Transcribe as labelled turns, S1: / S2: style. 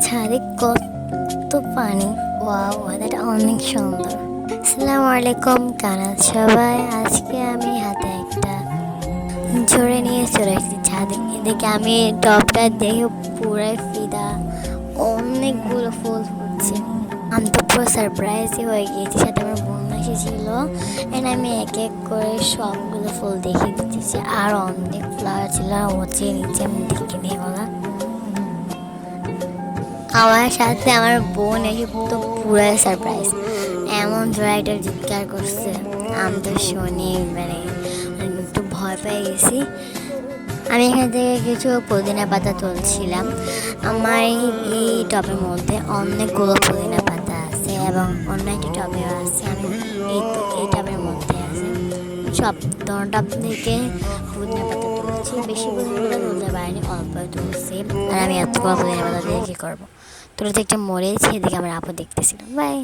S1: ছাদে কত পানি, ওয়াও ওয়েদারটা অনেক সুন্দর। আসসালামু আলাইকুম, কেমন আছেন সবাই? আজকে আমি হাতে একটা ঝরে নিয়ে চলে এসেছি ছাদে। এদিকে আমি টবটা দেখে পুরাই ফিদা, অনেকগুলো ফুল ফুটছে। আমি তো পুরো সারপ্রাইজই হয়ে গিয়েছি, সাথে আমার বোন এসেছিল। এন্ড আমি এক এক করে সবগুলো ফুল দেখিয়ে দিতেছি, আর অনেক ফ্লাওয়ার ছিল হচ্ছে নিচে, আমি দেখে নিয়ে বলা। আমার সাথে আমার বোন এসে তো পুরাই সারপ্রাইজ, এমন জোরে একটা চিৎকার করছে, আমি তো শুনি মানে একটু ভয় পেয়ে গেছি। আমি এখান থেকে কিছু পুদিনা পাতা তুলছিলাম। আমার এই টবের মধ্যে অনেকগুলো পুদিনা পাতা আছে এবং অন্য একটি টবেও আছে। আমি এই টবের মধ্যে আছে সব টব থেকে পুদিনা পাতা তুলছি। বেশি পুদিনা পাতা তুলতে পারিনি, অল্প তুলছি। আর আমি এতগুলো পুদিনা পাতা দিয়ে কী করবো? তুলে তো একটা মরেছে, এদিকে আমার আপু দেখতেছিল। বাই।